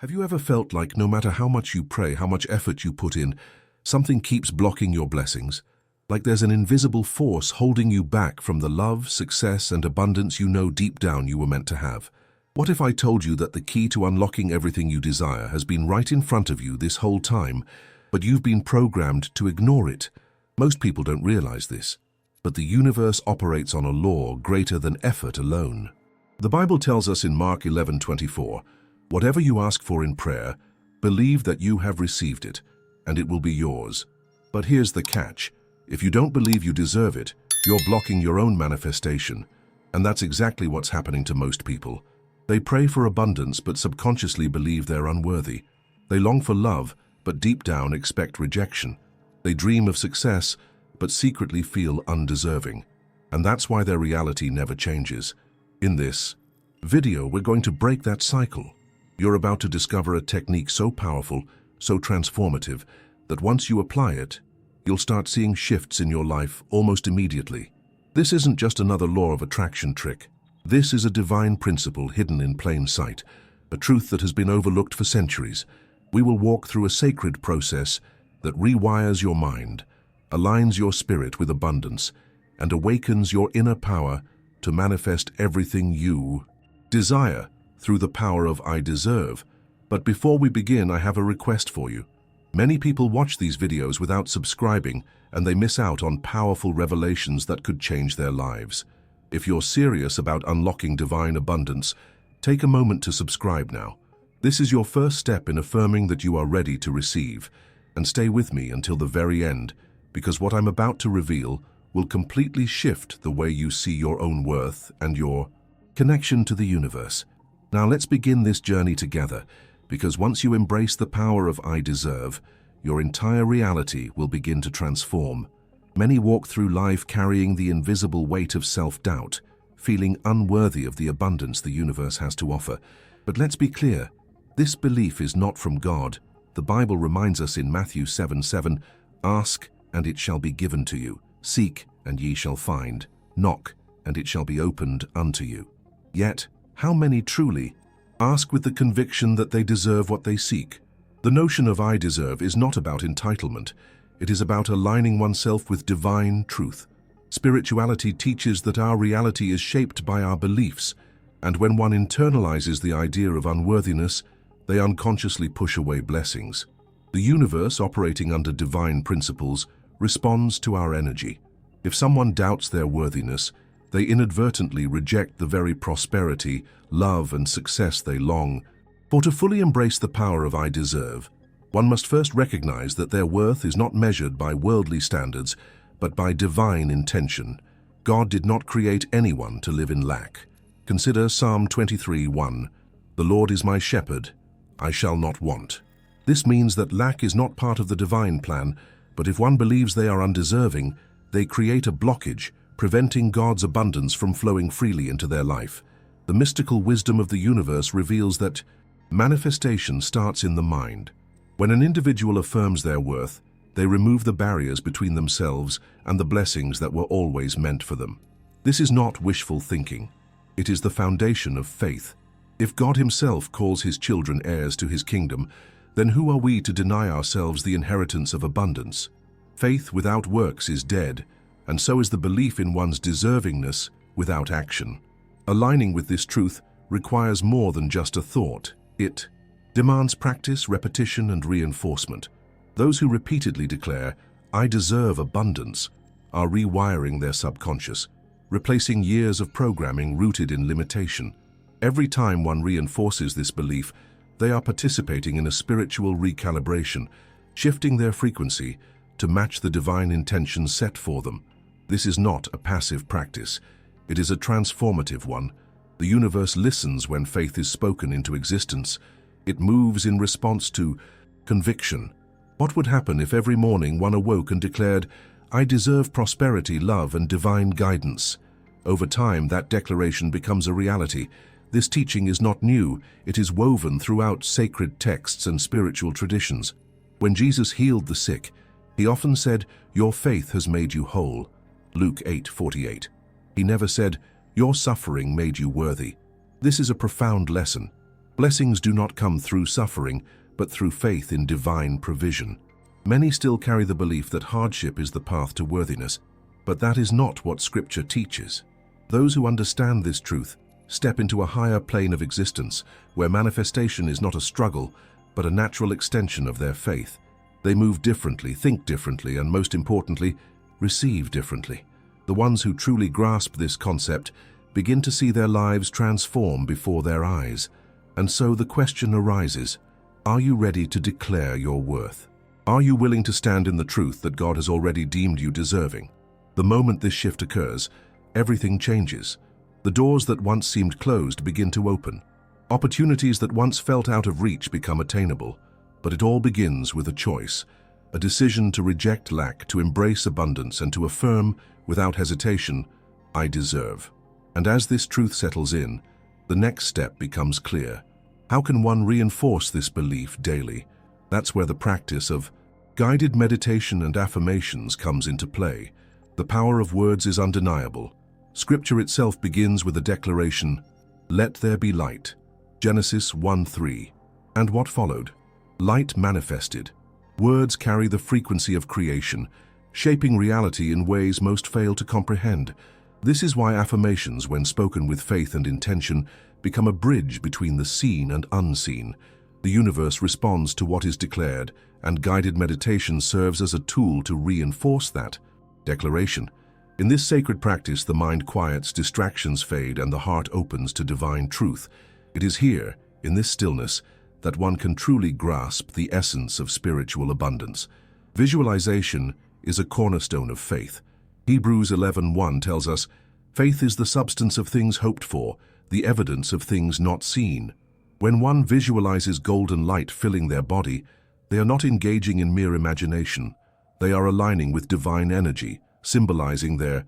Have you ever felt like no matter how much you pray, how much effort you put in, something keeps blocking your blessings? Like there's an invisible force holding you back from the love, success, and abundance you know deep down you were meant to have? What if I told you that the key to unlocking everything you desire has been right in front of you this whole time, but you've been programmed to ignore it? Most people don't realize this, but the universe operates on a law greater than effort alone. The Bible tells us in Mark 11:24, "Whatever you ask for in prayer, believe that you have received it, and it will be yours." But here's the catch. If you don't believe you deserve it, you're blocking your own manifestation. And that's exactly what's happening to most people. They pray for abundance but subconsciously believe they're unworthy. They long for love but deep down expect rejection. They dream of success but secretly feel undeserving. And that's why their reality never changes. In this video, we're going to break that cycle. You're about to discover a technique so powerful, so transformative, that once you apply it, you'll start seeing shifts in your life almost immediately. This isn't just another law of attraction trick. This is a divine principle hidden in plain sight, a truth that has been overlooked for centuries. We will walk through a sacred process that rewires your mind, aligns your spirit with abundance, and awakens your inner power to manifest everything you desire through the power of I deserve. But before we begin, I have a request for you. Many people watch these videos without subscribing, and they miss out on powerful revelations that could change their lives. If you're serious about unlocking divine abundance, take a moment to subscribe now. This is your first step in affirming that you are ready to receive. And stay with me until the very end, because what I'm about to reveal will completely shift the way you see your own worth and your connection to the universe. Now let's begin this journey together, because once you embrace the power of I deserve, your entire reality will begin to transform. Many walk through life carrying the invisible weight of self-doubt, feeling unworthy of the abundance the universe has to offer. But let's be clear, this belief is not from God. The Bible reminds us in Matthew 7:7, "Ask, and it shall be given to you. Seek, and ye shall find. Knock, and it shall be opened unto you." Yet, how many truly ask with the conviction that they deserve what they seek? The notion of I deserve is not about entitlement. It is about aligning oneself with divine truth. Spirituality teaches that our reality is shaped by our beliefs, and when one internalizes the idea of unworthiness, they unconsciously push away blessings. The universe, operating under divine principles, responds to our energy. If someone doubts their worthiness, they inadvertently reject the very prosperity, love, and success they long for. To fully embrace the power of I deserve, one must first recognize that their worth is not measured by worldly standards, but by divine intention. God did not create anyone to live in lack. Consider Psalm 23:1. "The Lord is my shepherd, I shall not want." This means that lack is not part of the divine plan, but if one believes they are undeserving, they create a blockage, preventing God's abundance from flowing freely into their life. The mystical wisdom of the universe reveals that manifestation starts in the mind. When an individual affirms their worth, they remove the barriers between themselves and the blessings that were always meant for them. This is not wishful thinking. It is the foundation of faith. If God himself calls his children heirs to his kingdom, then who are we to deny ourselves the inheritance of abundance? Faith without works is dead, and so is the belief in one's deservingness without action. Aligning with this truth requires more than just a thought. It demands practice, repetition, and reinforcement. Those who repeatedly declare, "I deserve abundance," are rewiring their subconscious, replacing years of programming rooted in limitation. Every time one reinforces this belief, they are participating in a spiritual recalibration, shifting their frequency to match the divine intentions set for them. This is not a passive practice. It is a transformative one. The universe listens when faith is spoken into existence. It moves in response to conviction. What would happen if every morning one awoke and declared, "I deserve prosperity, love, and divine guidance"? Over time, that declaration becomes a reality. This teaching is not new. It is woven throughout sacred texts and spiritual traditions. When Jesus healed the sick, he often said, "Your faith has made you whole." Luke 8:48. He never said, "Your suffering made you worthy." This is a profound lesson. Blessings do not come through suffering, but through faith in divine provision. Many still carry the belief that hardship is the path to worthiness, but that is not what Scripture teaches. Those who understand this truth step into a higher plane of existence, where manifestation is not a struggle, but a natural extension of their faith. They move differently, think differently, and most importantly, receive differently. The ones who truly grasp this concept begin to see their lives transform before their eyes. And so the question arises, are you ready to declare your worth? Are you willing to stand in the truth that God has already deemed you deserving? The moment this shift occurs, everything changes. The doors that once seemed closed begin to open. Opportunities that once felt out of reach become attainable. But it all begins with a choice, a decision to reject lack, to embrace abundance, and to affirm, without hesitation, I deserve. And as this truth settles in, the next step becomes clear. How can one reinforce this belief daily? That's where the practice of guided meditation and affirmations comes into play. The power of words is undeniable. Scripture itself begins with a declaration, "Let there be light." Genesis 1:3. And what followed? Light manifested. Words carry the frequency of creation, shaping reality in ways most fail to comprehend. This is why affirmations, when spoken with faith and intention, become a bridge between the seen and unseen. The universe responds to what is declared, and guided meditation serves as a tool to reinforce that declaration. In this sacred practice, the mind quiets, distractions fade, and the heart opens to divine truth. It is here, in this stillness, that one can truly grasp the essence of spiritual abundance. Visualization is a cornerstone of faith. Hebrews 11:1 tells us, "Faith is the substance of things hoped for, the evidence of things not seen." When one visualizes golden light filling their body, they are not engaging in mere imagination. They are aligning with divine energy, symbolizing their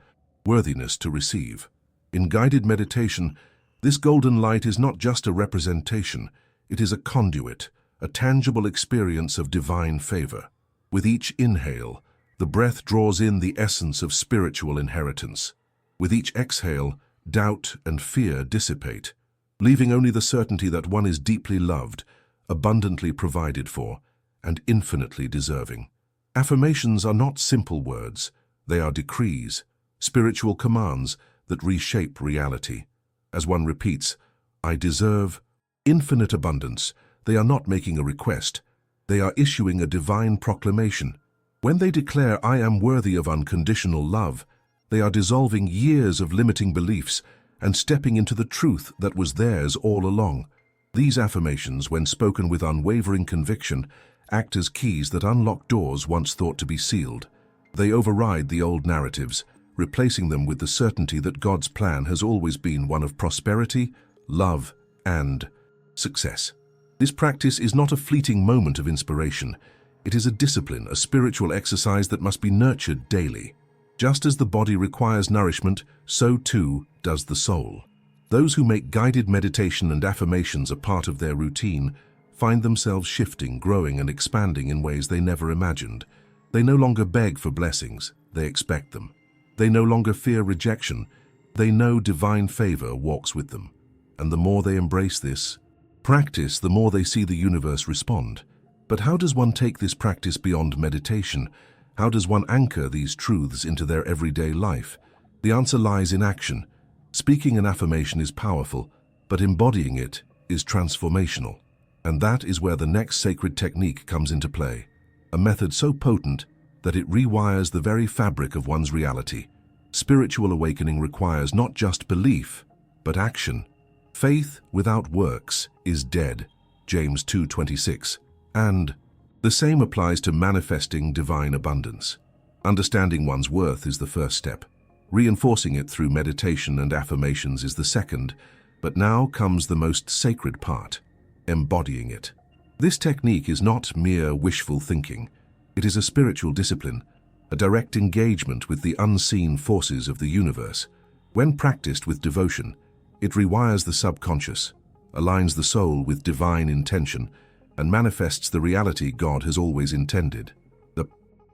worthiness to receive. In guided meditation, this golden light is not just a representation, it is a conduit, a tangible experience of divine favor. With each inhale, the breath draws in the essence of spiritual inheritance. With each exhale, doubt and fear dissipate, leaving only the certainty that one is deeply loved, abundantly provided for, and infinitely deserving. Affirmations are not simple words, they are decrees, spiritual commands that reshape reality. As one repeats, I deserve infinite abundance, they are not making a request, they are issuing a divine proclamation. When they declare, I am worthy of unconditional love, they are dissolving years of limiting beliefs and stepping into the truth that was theirs all along. These affirmations, when spoken with unwavering conviction, act as keys that unlock doors once thought to be sealed. They override the old narratives, replacing them with the certainty that God's plan has always been one of prosperity, love, and success. This practice is not a fleeting moment of inspiration. It is a discipline, a spiritual exercise that must be nurtured daily. Just as the body requires nourishment, so too does the soul. Those who make guided meditation and affirmations a part of their routine find themselves shifting, growing, and expanding in ways they never imagined. They no longer beg for blessings, they expect them. They no longer fear rejection, they know divine favor walks with them. And the more they embrace this practice, the more they see the universe respond. But how does one take this practice beyond meditation? How does one anchor these truths into their everyday life? The answer lies in action. Speaking an affirmation is powerful, but embodying it is transformational. And that is where the next sacred technique comes into play. A method so potent that it rewires the very fabric of one's reality. Spiritual awakening requires not just belief, but action. Faith without works is dead, James 2:26. And the same applies to manifesting divine abundance. Understanding one's worth is the first step. Reinforcing it through meditation and affirmations is the second, but now comes the most sacred part, embodying it. This technique is not mere wishful thinking. It is a spiritual discipline, a direct engagement with the unseen forces of the universe. When practiced with devotion, it rewires the subconscious, aligns the soul with divine intention, and manifests the reality God has always intended. The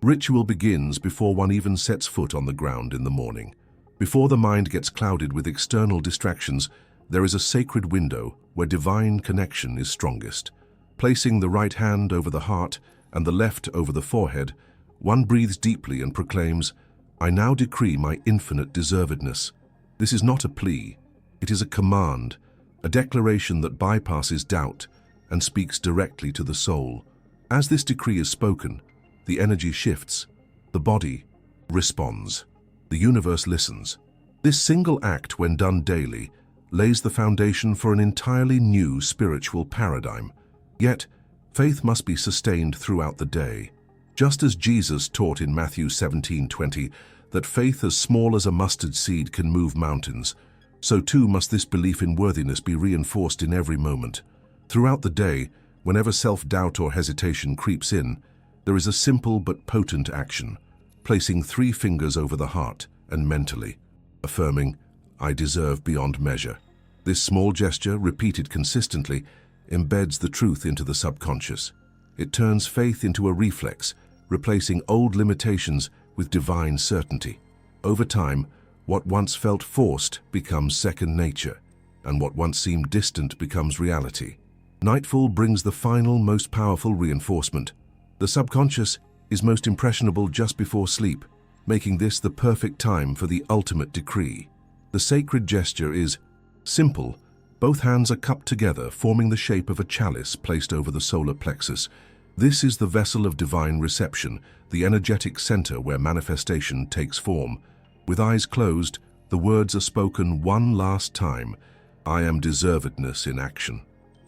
ritual begins before one even sets foot on the ground in the morning. Before the mind gets clouded with external distractions, there is a sacred window where divine connection is strongest. Placing the right hand over the heart and the left over the forehead, one breathes deeply and proclaims, "I now decree my infinite deservedness." This is not a plea, it is a command, a declaration that bypasses doubt and speaks directly to the soul. As this decree is spoken, the energy shifts, the body responds, the universe listens. This single act, when done daily, lays the foundation for an entirely new spiritual paradigm. Yet, faith must be sustained throughout the day. Just as Jesus taught in Matthew 17:20 that faith as small as a mustard seed can move mountains, so too must this belief in worthiness be reinforced in every moment. Throughout the day, whenever self-doubt or hesitation creeps in, there is a simple but potent action, placing 3 fingers over the heart and mentally affirming, "I deserve beyond measure." This small gesture, repeated consistently, embeds the truth into the subconscious. It turns faith into a reflex, replacing old limitations with divine certainty. Over time, what once felt forced becomes second nature, and what once seemed distant becomes reality. Nightfall brings the final, most powerful reinforcement. The subconscious is most impressionable just before sleep, making this the perfect time for the ultimate decree. The sacred gesture is simple. Both hands are cupped together, forming the shape of a chalice placed over the solar plexus. This is the vessel of divine reception, the energetic center where manifestation takes form. With eyes closed, the words are spoken one last time, "I am deservedness in action."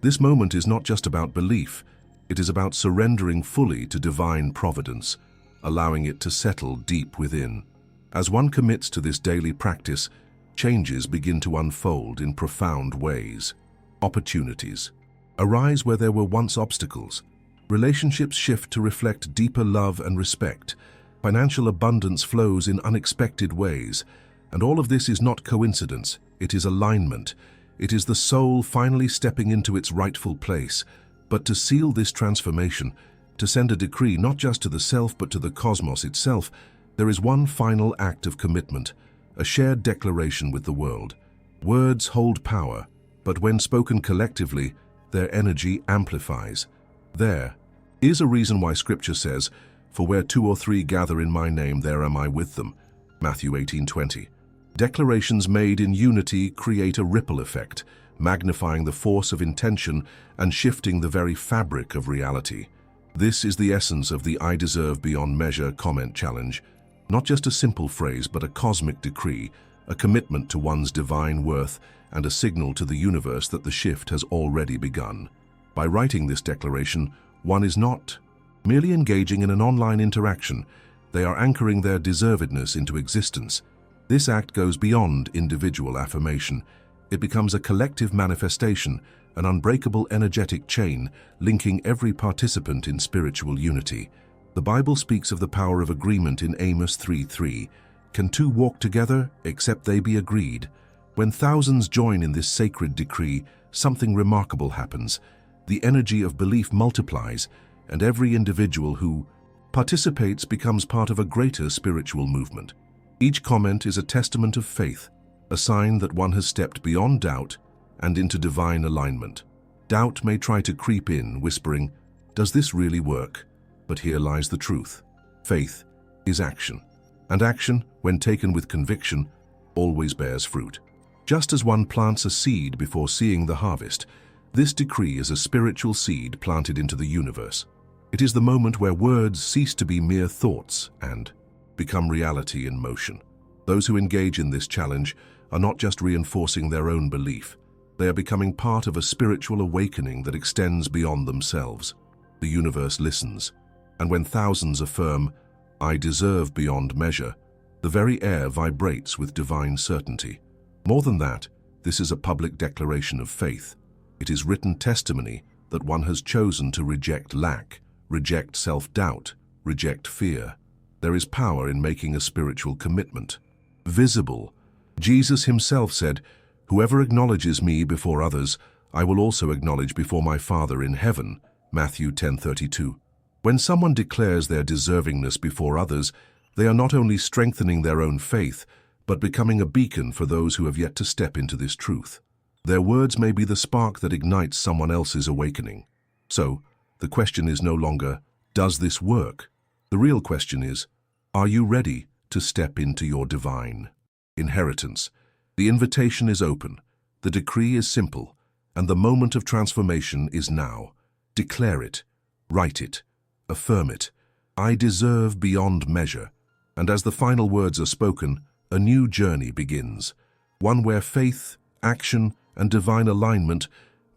This moment is not just about belief, it is about surrendering fully to divine providence, allowing it to settle deep within. As one commits to this daily practice, changes begin to unfold in profound ways. Opportunities arise where there were once obstacles. Relationships shift to reflect deeper love and respect. Financial abundance flows in unexpected ways. And all of this is not coincidence, it is alignment. It is the soul finally stepping into its rightful place. But to seal this transformation, to send a decree not just to the self but to the cosmos itself, there is one final act of commitment, a shared declaration with the world. Words hold power, but when spoken collectively, their energy amplifies. There is a reason why Scripture says, "For where 2 or 3 gather in my name, there am I with them." Matthew 18:20. Declarations made in unity create a ripple effect, magnifying the force of intention and shifting the very fabric of reality. This is the essence of the "I deserve beyond measure" comment challenge. Not just a simple phrase, but a cosmic decree, a commitment to one's divine worth, and a signal to the universe that the shift has already begun. By writing this declaration, one is not merely engaging in an online interaction, they are anchoring their deservedness into existence. This act goes beyond individual affirmation. It becomes a collective manifestation, an unbreakable energetic chain linking every participant in spiritual unity. The Bible speaks of the power of agreement in Amos 3:3. "Can 2 walk together except they be agreed?" When thousands join in this sacred decree, something remarkable happens. The energy of belief multiplies, and every individual who participates becomes part of a greater spiritual movement. Each comment is a testament of faith, a sign that one has stepped beyond doubt and into divine alignment. Doubt may try to creep in, whispering, "Does this really work?" But here lies the truth. Faith is action, and action, when taken with conviction, always bears fruit. Just as one plants a seed before seeing the harvest, this decree is a spiritual seed planted into the universe. It is the moment where words cease to be mere thoughts and become reality in motion. Those who engage in this challenge are not just reinforcing their own belief, they are becoming part of a spiritual awakening that extends beyond themselves. The universe listens, and when thousands affirm, "I deserve beyond measure," the very air vibrates with divine certainty. More than that, this is a public declaration of faith. It is written testimony that one has chosen to reject lack, reject self-doubt, reject fear. There is power in making a spiritual commitment. Visible. Jesus himself said, "Whoever acknowledges me before others, I will also acknowledge before my Father in heaven." Matthew 10:32. When someone declares their deservingness before others, they are not only strengthening their own faith, but becoming a beacon for those who have yet to step into this truth. Their words may be the spark that ignites someone else's awakening. So, the question is no longer, does this work? The real question is, are you ready to step into your divine inheritance? The invitation is open, the decree is simple, and the moment of transformation is now. Declare it, write it, affirm it. I deserve beyond measure. And as the final words are spoken, a new journey begins. One where faith, action, and divine alignment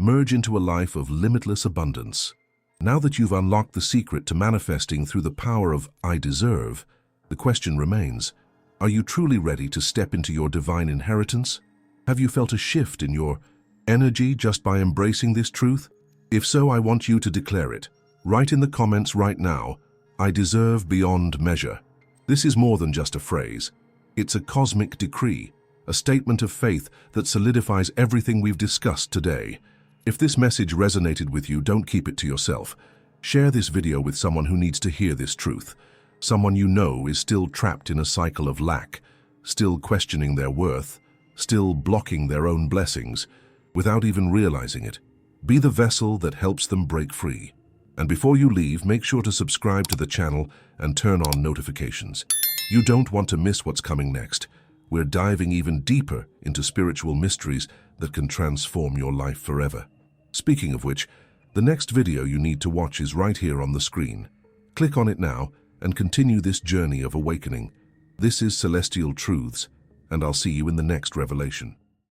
merge into a life of limitless abundance. Now that you've unlocked the secret to manifesting through the power of I deserve, the question remains, are you truly ready to step into your divine inheritance? Have you felt a shift in your energy just by embracing this truth? If so, I want you to declare it. Write in the comments right now, I deserve beyond measure. This is more than just a phrase. It's a cosmic decree, a statement of faith that solidifies everything we've discussed today. If this message resonated with you, don't keep it to yourself. Share this video with someone who needs to hear this truth. Someone you know is still trapped in a cycle of lack, still questioning their worth, still blocking their own blessings, without even realizing it. Be the vessel that helps them break free. And before you leave, make sure to subscribe to the channel and turn on notifications. You don't want to miss what's coming next. We're diving even deeper into spiritual mysteries that can transform your life forever. Speaking of which, the next video you need to watch is right here on the screen. Click on it now and continue this journey of awakening. This is Celestial Truths, and I'll see you in the next revelation.